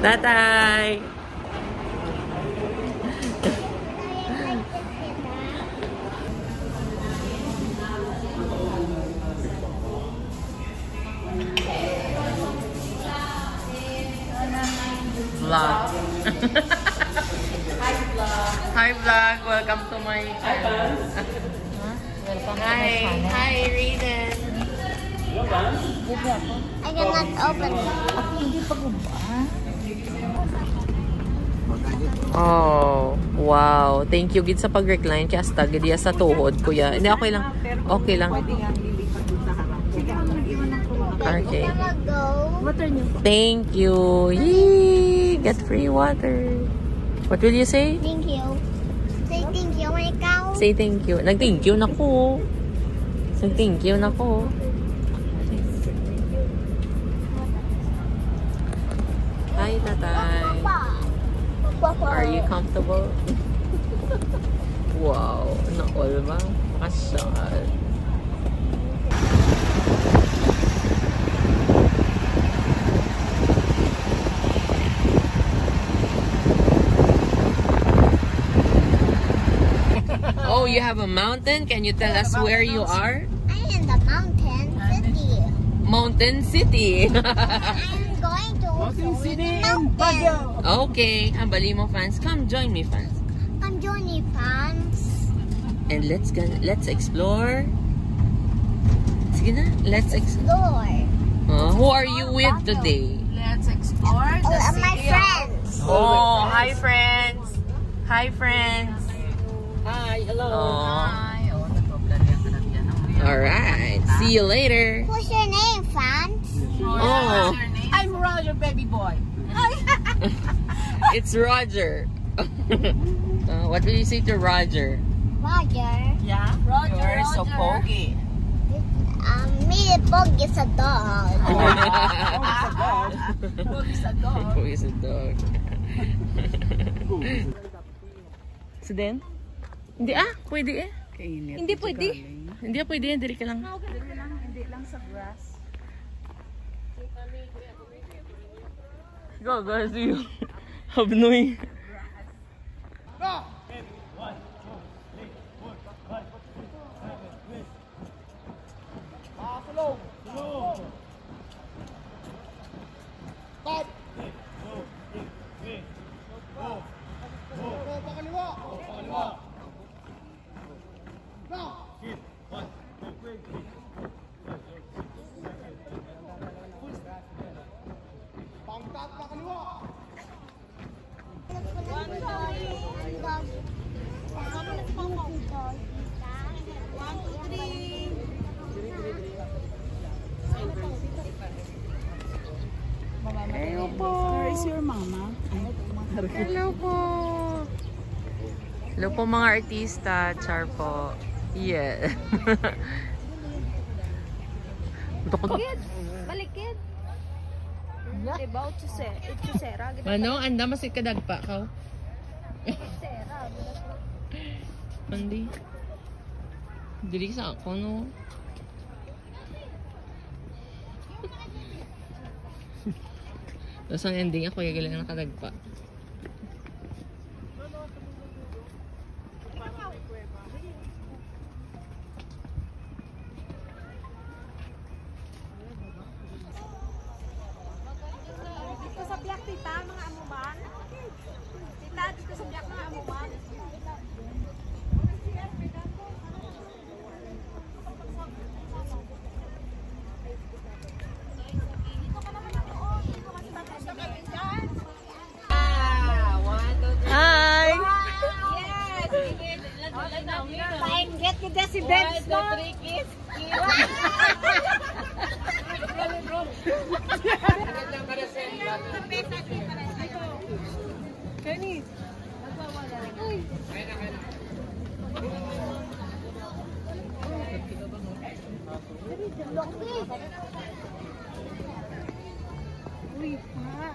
Tatay! Vlog. Hi vlog. Welcome to my channel. Welcome to my Hi. channel. Hi, Raiden. I cannot open it. Hindi pa guba. Oh, wow. Thank you gid sa pag-recline kay asta gid sa tuhod kuya. Hindi okay lang. Okay lang. Okay. Water niyo. Thank you. Yee! Get free water. What will you say? Thank you. Say thank you, my cow. Say thank you. Nag-thank you na ko. Nag-thank you na ko. Hi, tatay. Are you comfortable? Wow. Na-all ba? Makasyal. Oh, you have a mountain? Can you tell us where you are? I'm in the mountain city. Mountain City. I'm going to mountain. Okay, ang Balimo fans, come join me, fans. I'm Johnny fans. And let's explore. Sige na, let's explore. Lord. Who are you with today? Let's explore the My city. friends. Oh, hi friends. Hi friends. Hi, hello. Hi. Oh, nag-vlog yan ka na yan. Alright, see you later. What's your name, fans? Oh, I'm Roger, baby boy. it's Roger. What do you say to Roger? Roger. Yeah? Roger. You're so poky. Me, Bog is a dog. Poky sa dog. Who is a dog? So then? Hindi pwede eh. Hindi pwede. Hindi pwede, dili ka lang. Hindi lang sa grass. Go, guys, you. Habnoy. Hello po. Where is your mama? Hello po. Hello po mga artista. Char po. Yeah. Kid, balikid. Diba, utsusera. Ano? Anda masik ka dagpa ka? Utsusera. Hindi. Dili sa ako, no? Tapos ang ending ako, yung galing nakadagpa. Dito sa biyak, tita, mga amuman. Tita, dito sa biyak, mga amuman. Hi! Fine, get me the si Benz, no? Kenny.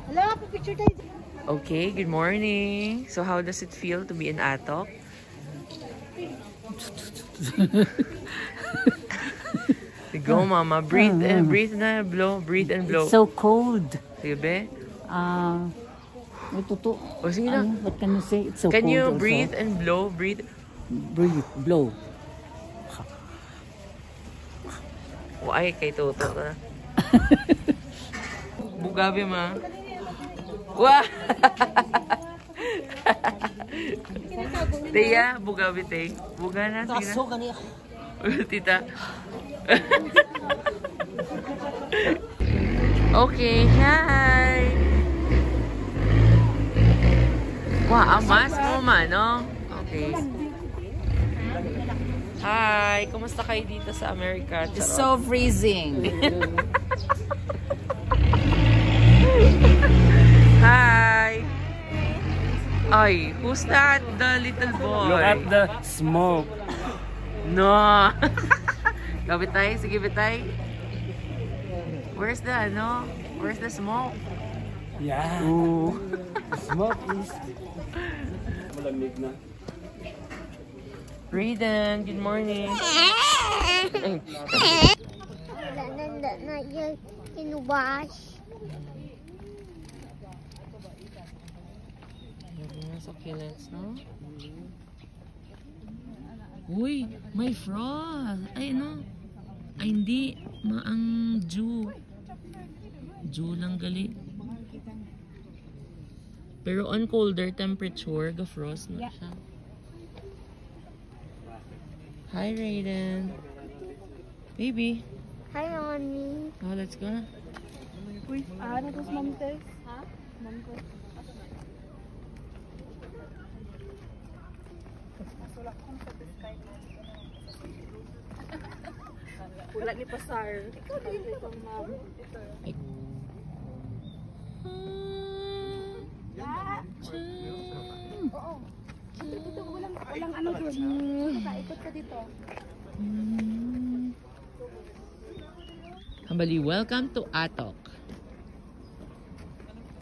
Hello, picture tayo. Okay, good morning. So how does it feel to be in Atok? Go, mama. Breathe and breathe na. Blow. Breathe and blow. It's so cold. Sige, be. May tuto. O, sige na. What can you say? It's so Can cold you also. breathe and blow? Breathe. Breathe. Blow. O, ay, kay Toto ka. Bugabi, ma. Wah! Teya, bugabi, te. Buga na, sige na. Kani. Tita. Okay, hi! Wah, amas mo man, no? Okay. Hi! Kumusta kayo dito sa Amerika? It's so freezing. Hi! Ay, who's that? The little boy. Look at the smoke. No! Gabitay, sige bitay. Where's the, ano? Where's the smoke? Yeah. Ooh. Smoke is... Malamig na. Raiden, good morning. Not yet in wash. Sa kilets, no? Uy, may frost. Ay, no? Ay, hindi. Maang Jew. Jew lang gali. Pero on colder temperature, ga-frost na siya. Hi, Raiden. Baby. Hi, mommy. Oh, let's go na. Uy, ano to sa Montes? Ha? Montes. Wala ni Pasar. Ikaw din ito, ma'am. Ay. Dito, walang ano doon. Ikot ka dito. Hambali, welcome to Atok.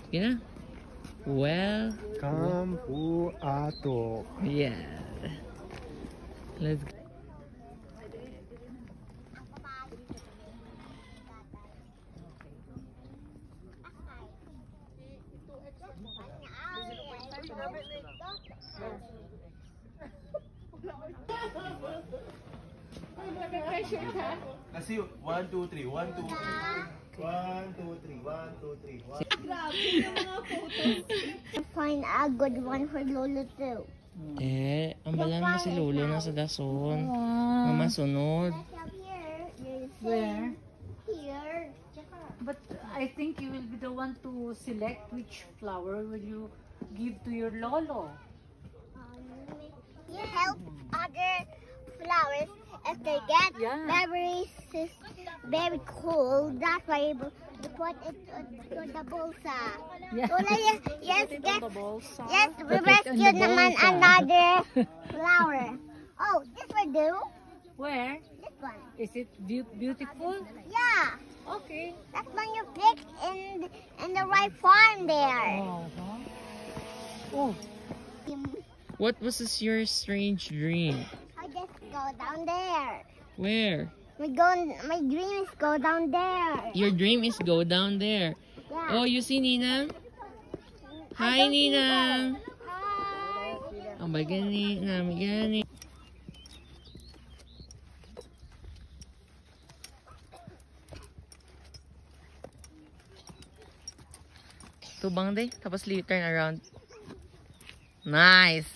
Sige na. Well, Come to Ato. yeah. Let's go. Kasi 1, 2, 3. 1, 2, 3. 1, 2, 3. 1, 2, 3. Find a good one for Lolo too. Ang balan mo si Lolo nasa dason. Mama sunod. Where? Here. But I think you will be the one to select which flower will you give to your lolo. You help other flowers if they get very cold. That's why you put it to the bolsa. Yeah. So, yes, we rescued naman another flower. Oh, this will do. Where? This one. Is it beautiful? Yeah. Okay. That's when you pick in the right farm there. Oh. What was your strange dream? I just go down there. Where? My dream is go down there. Your dream is go down there. Yeah. Oh, you see Nina? Hi, Nina. Hi. Oh, my gani. Nami gani. Tubang de. Tapos turn around. Nice.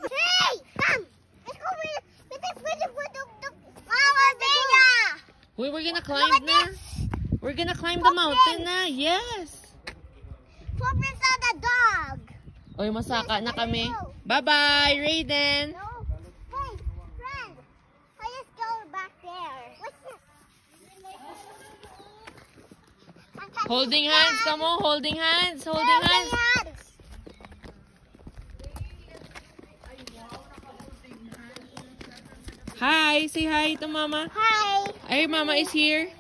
Hey, come! Let's go with the flower there. Wait, we're gonna climb na. We're gonna climb the mountain na. Yes. Footprints of the dog. Oy, masaka na kami. Bye-bye, Raiden. No. Hey, friend. I just go back there. What's this? Holding hands, come on. Holding hands. Holding hands. Hi, say hi to Mama. Hi. Ay, Mama is here.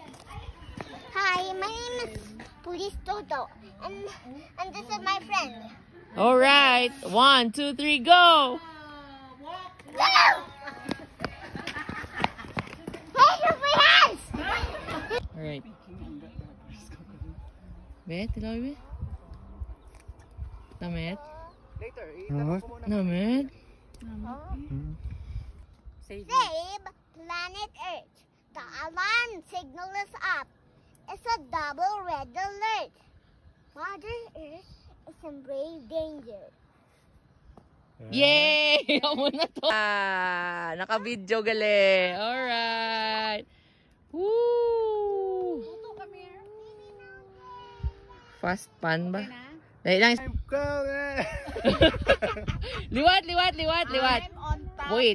Hi, my name is Police Toto. And this is my friend. All right. 1, 2, 3, go. Go! Alright. Bet, tilaw be. Namet? Later, Namet? Save planet Earth. The alarm signal is up. It's a double red alert. Mother Earth is in grave danger. Yay! Amo na to. Naka-video gali. Alright. Woo! Fast pan ba? Dahil lang. Liwat. Wait.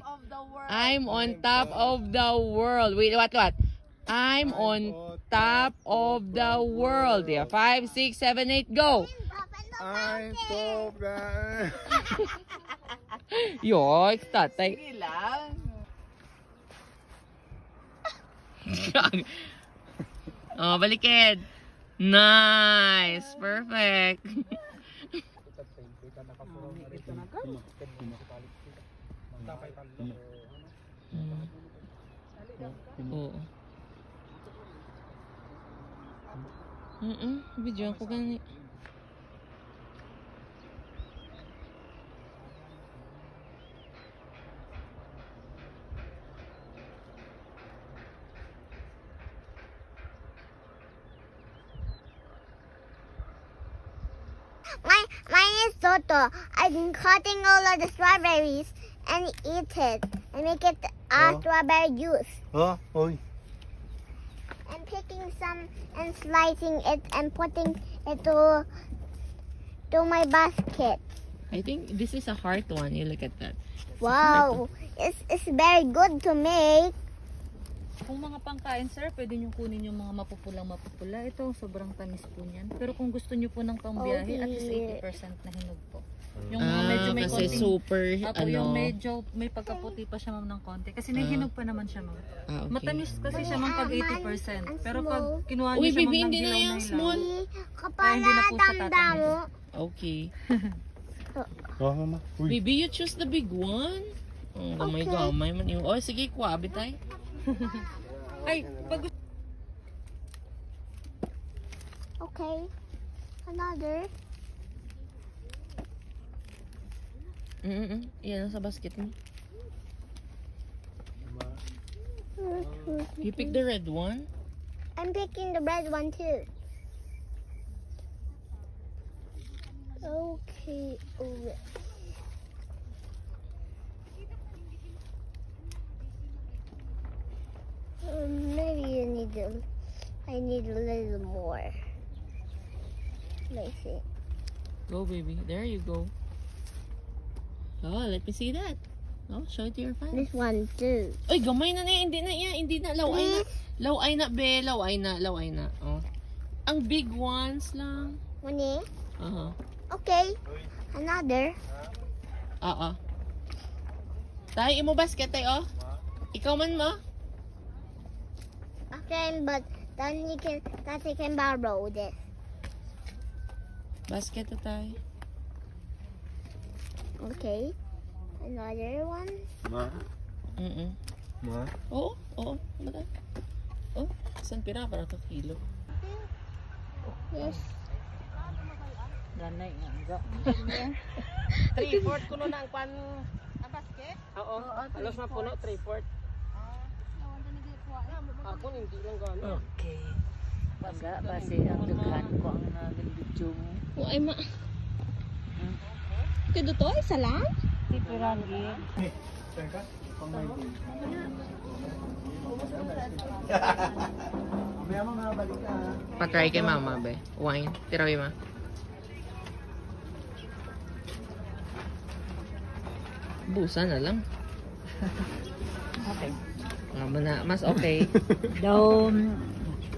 I'm on top of the world. Wait, liwat. I'm on top of the world. Yeah, 5, 6, 7, 8, go! I'm so bad. Yoy, tatay. Sige lang. Oh, balikid. Nice. Perfect. Oo. Video ko gani. Mine is Toto. I'm cutting all of the strawberries and eat it and make it strawberry juice. Oi. I'm picking some and slicing it and putting it to my basket. I think this is a heart one. You look at that. Wow, it's very good to make. Kung mga pangkain, sir, pwede nyo kunin yung mga mapupula. Ito, sobrang tamis po niyan. Pero kung gusto nyo po ng pangbiyahe, at least 80% na hinog po. Yung medyo may kasi konting, super, yung medyo may pagkaputi pa siya, ma'am, ng konti. Kasi nahihinog pa naman siya, ma'am. Okay. Matamis kasi siya, ma'am, pag 80%. Pero pag kinuha nyo Uy, siya, baby, ma'am, hindi ng na hilaw yung na small. Kaya hindi na po siya tatamis. Okay. Mama. Uy. Baby, you choose the big one. Oh my God, may man yung. Oh, sige, kuwabi tayo. Ay, pag Okay, another. Yan, sa basket mo. You pick the red one? I'm picking the red one too. Okay, maybe I need a little more. Let me see. Go, baby. There you go. Oh, let me see that. Oh, show it to your fans. This one too. Ay, gamay na niya. Hindi na yan. Hindi na. Laway na. Laway na, be. Laway na. Oh. Ang big ones lang. One here. Okay. Another. Tayo, imo basket tayo, oh. Ikaw man mo. Okay, but then you can borrow this. Basket na tayo. Okay. Another one. Ma. Ma. Oo. Mata. Oh, isang pira para 2 kilo. Yes. ganay nga. 3/4 kuno na ang pan ang basket. Oo. Alos na puno 3/4. Ako hindi lang gano'n. Okay. Pagka base ang dughan ko ang naging video mo. Oh, ay ma. Kaya to isa lang? Tipo lagi. Patry kay mama, be. Wine. Tirawi ma. Busa na lang. Okay. Mas okay.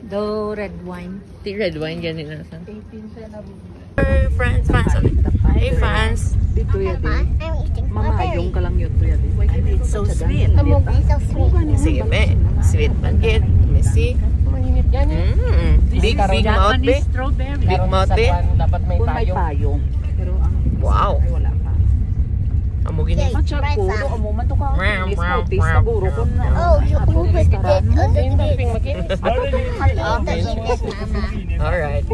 Daw red wine. Ti red wine gani na san. 18 cents na Fans. Hey fans. dito yan. I'm eating strawberry. ka lang yun kuya. It's so sweet. It's so sweet. Sige, be. Sweet pancake. Missy. Big mouth, be. Japanese strawberry. Big mouth, be. Dapat may Kung may payong. payong. Pero ang Wow. wala pa. Amo gini. Press up. Amo man to ka. Meow, Is meow, notice meow, na guro ko na. Oh, you open it. Ping makinis. Alright.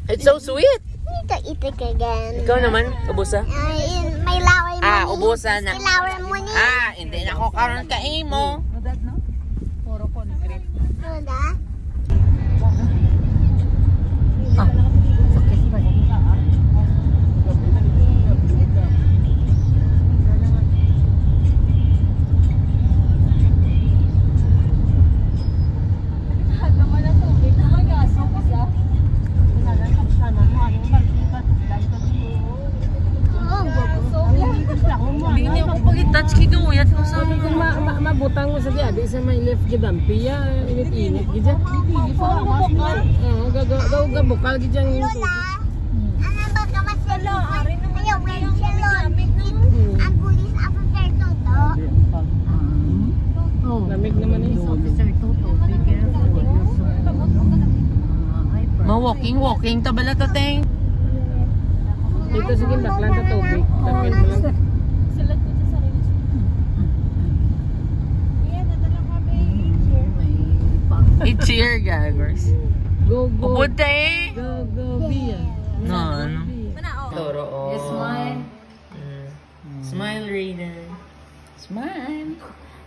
It's so sweet. Need to eat it again. Ikaw naman, ubusa? May laway mo. Ah, ubusa na. May laway mo ni. Hindi na ako karon ka imo. Puro concrete. Wala. Hindi ako pag-touch kay gawin ko sa Kung mabutang mo sa diya, di sa may left gidampi ya, init-init gidya. Oo, gabukal gidya. Lola, ano ba ka masalo? Ayaw, may salon. Ang pulis officer Toto. Lamig naman eh. Ma-walking tabala to, Teng. Dito sige baklan ta tubig. Tamil mo lang. It's here, guys. Go, go. Upod tayo. Go, Bia. No, ano? Mana, oh. Toro, oh. Smile. Smile, Raiden. Smile.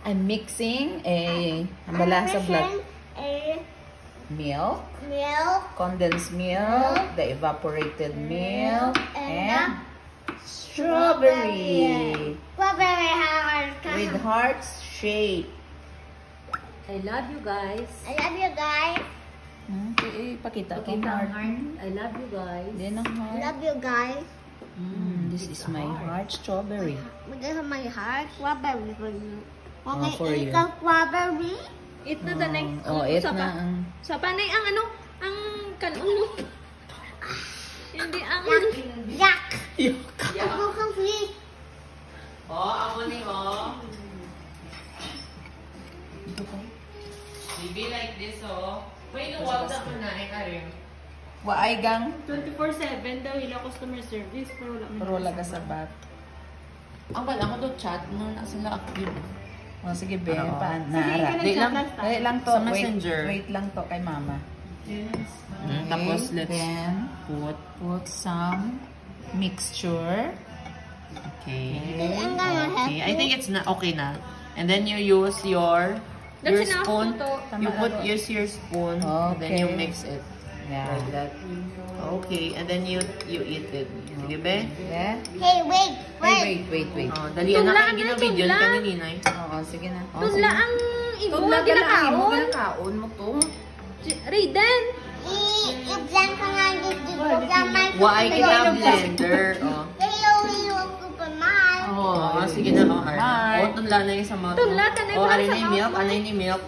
I'm mixing ang bala sa blood milk, condensed milk, the evaporated milk, and strawberry Strawberry hard. with hearts shape. I love you guys. I love you guys. Pakita ko Pakita ang heart. heart. I love you guys. Then ang I heart. love you guys. This is my heart strawberry. Maganda my heart. Strawberry for you. Okay, for you. ikaw strawberry? Eat na danay. It na ang Sa panay ang ano? Ang kanon mo. Hindi ang... Yak. Ako kang sweet. Oh, ako ni, oh. Maybe like this, oh. Wait, luwag na ko na, Karim. waay gang 24/7 daw ila customer service pero wala pero laga sa bat. Ang wala ko to chat no, na sila active. Oh, sige be, Oo. pa naara. Di lang. Dali lang to. Sa Messenger. Wait lang to kay mama. Tapos let's Then, put some mixture. Okay. I'm gonna have Okay, I think it's na okay na. And then you use your That's enough spoon. to. You use your spoon. And then you Okay. mix it Yeah. like that. Okay, and then you eat it. Sige be? Yeah. Hey, wait. Hey, wait. Oh, dalian na Tula, kayo gina-video ni tula. kaninay. Oo, sige na. Tudla ang ibo Tudla ka lang, imo ginakaon. ginakaon mo to. Raiden. I-blend ka nga dito sa my Why kita blender? Oh. Hello, Superman. Oh, sige na. Oh, Hi. oh, tunla na yung sa mga. Tunla, tanay Oh, mo ari sa na yung milk, anay ni milk.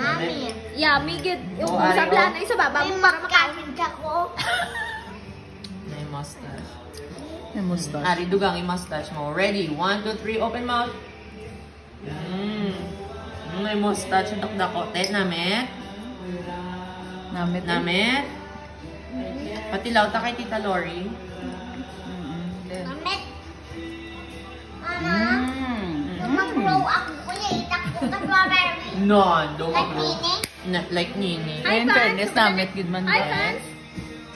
Mami. Yummy gid. Yung Oh, sa ari, plan ay sa baba mo para makain. Makasin ako. Na yung mustache. May mustache. Ari, dugang yung mustache mo. Ready? 1, 2, 3, open mouth. May mustache. Dakdakote. Namit. Namit. Namit. Patilaw ta kay Tita Lori. Mamit. Mama, nung mag-grow up ko niya, itak ko ka strawberry. No, do ka Like bro. Nini. Like Nini. Hi, In fans. fairness, namit gid man Hi, ba. fans.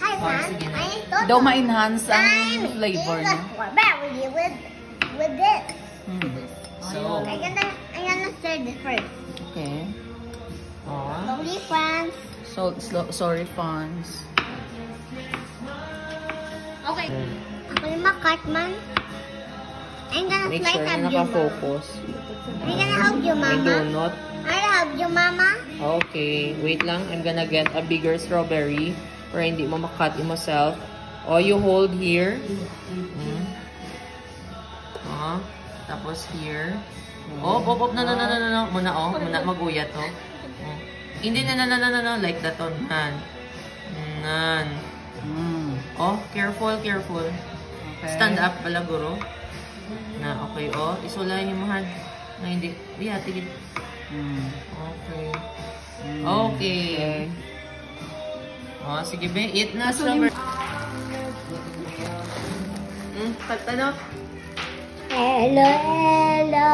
Hi, man. sige na. I thought Daw ma-enhance ang I'm flavor eating niya. the strawberry with this. So, I'm gonna stir this first. Okay. oh. Slowly, friends. Sorry, fans. Okay. Ako yung makat, man. I'm gonna Make slice sure up na you. nakafocus. I'm gonna help you, May mama. donut. I'll help you, mama. Okay, wait lang. I'm gonna get a bigger strawberry para hindi mo makat it myself. Oh, you hold here. Tapos here. Oh, no. Muna maguyat, oh. Hindi, no. Like that, oh. Nan. Oh, careful. Okay. Stand up pala, guro. Na, okay, oh. Isulayan yung mahal. Na, hindi. Yeah, tigil. Okay. Okay. Oh, sige be, eat na strawberry. Kanta na. Hello, hello.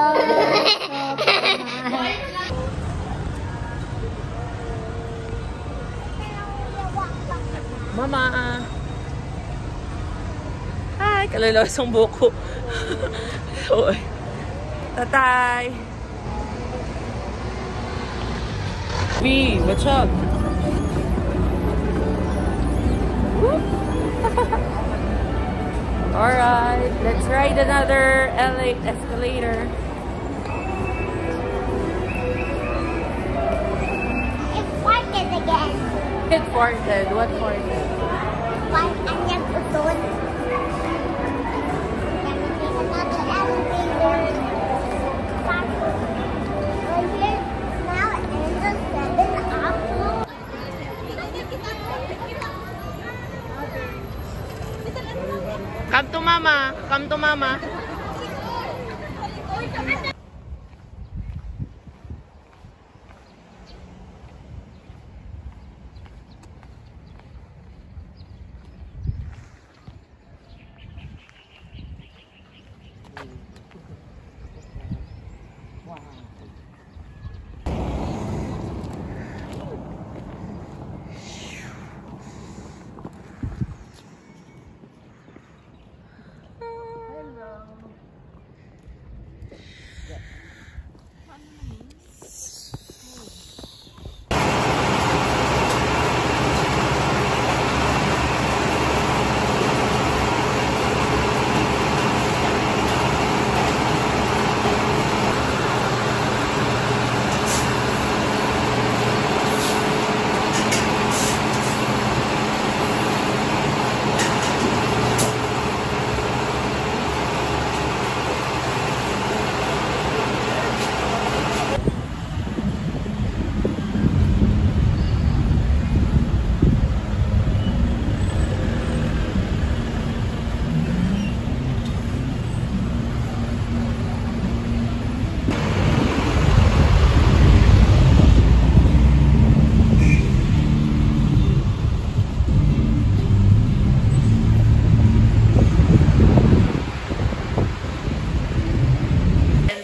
Mama. Hi, kalalawas ang buko. Oy. Tatay. B, what's up? Alright, let's ride another LA escalator. It farted again. It farted. What farted? Like onion uton. Gonna take another elevator. We're here now in the 7 up. Come to mama. Come to mama.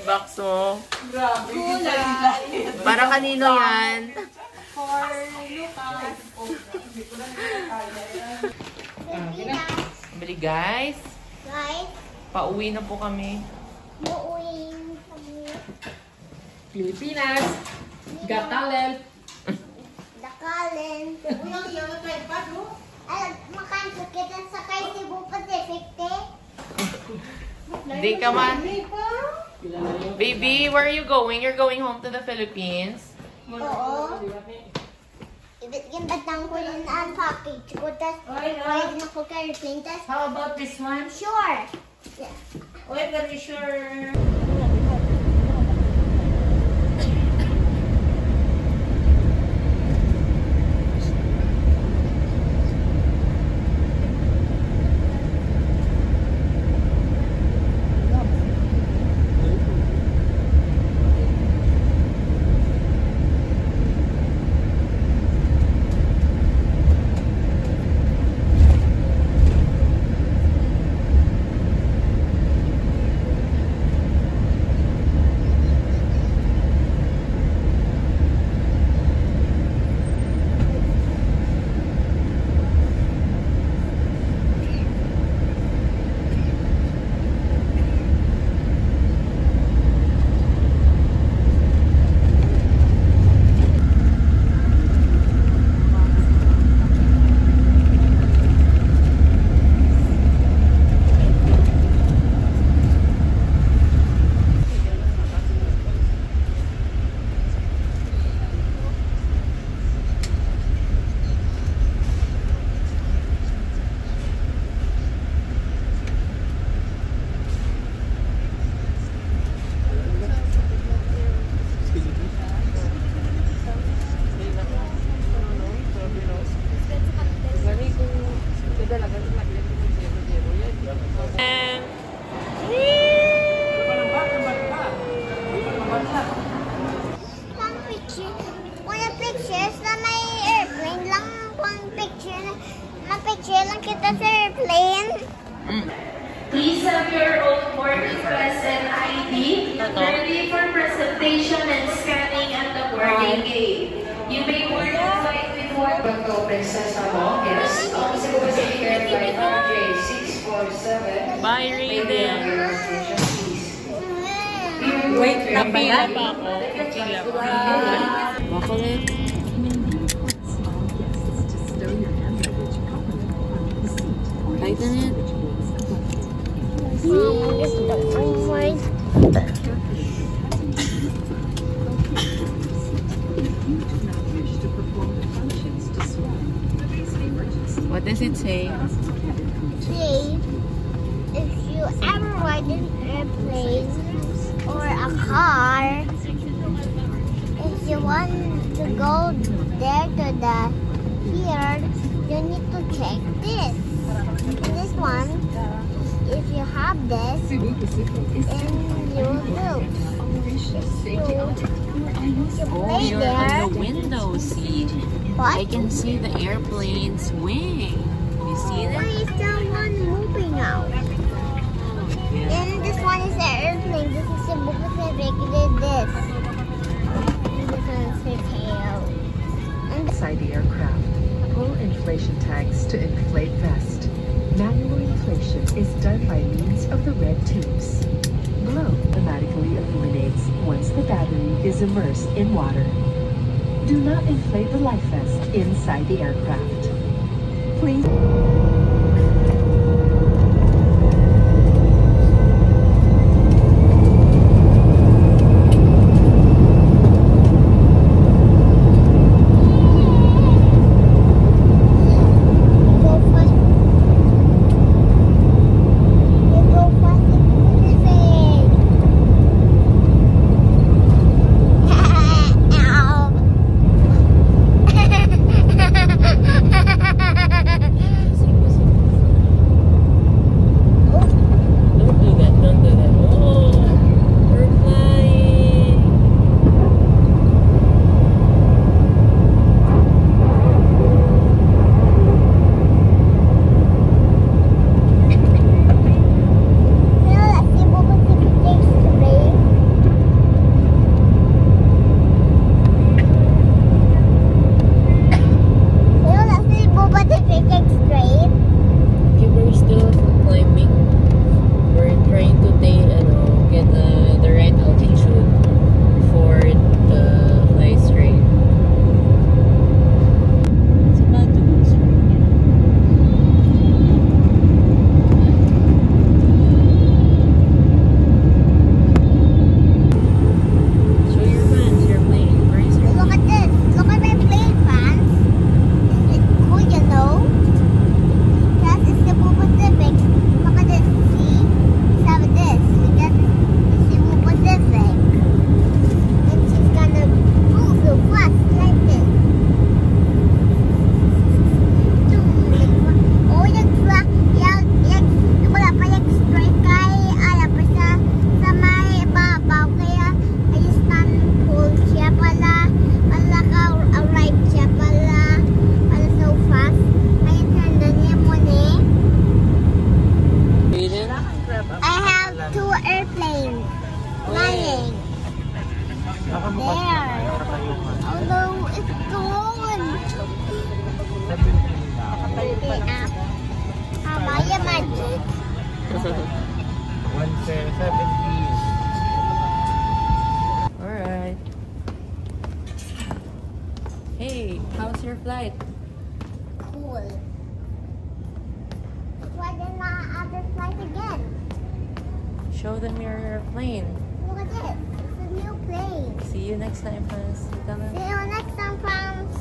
Box mo. Para kanino yan? Bili guys. Guys, Pauwi na po kami. uuwiin kami. Pilipinas. Got talent. Dakalin. Ay, makanto kita sakay Cebu Pacific, te. Hindi ka man. Baby, where are you going? You're going home to the Philippines? Oo. Ibig yung batang ko yun ang package ko, tas pwede na ko carrying, tas How about this one? sure. Yeah. Oy, very sure. Ready for presentation and scanning at the boarding gate. You may board the flight before the Princess Among. Yes, also was here by RJ647. Bye, Raiden. Wait, Napila pa ako. Pila pa. Bakit? Tighten it. What does it say? See, if you ever ride an airplane or a car, if you want to go there to the pier, you need to check this. And this one, if you have this, then you will do. Oh, you're on the window seat. What? I can see the airplane's wing. You see Why that? is someone moving out? And this one is the airplane. This is the book Pacific. It did this. And this one is the tail. And Inside the aircraft, pull inflation tags to inflate vest. Manual inflation is done by means of the red tubes. Glow automatically illuminates once the battery is immersed in water. Do not inflate the life vest inside the aircraft. Please. Alright. Hey, how's your flight? cool. Why did not other flight again? Show them your plane. Look at this. It's a new plane. See you next time, friends. See you next time, friends.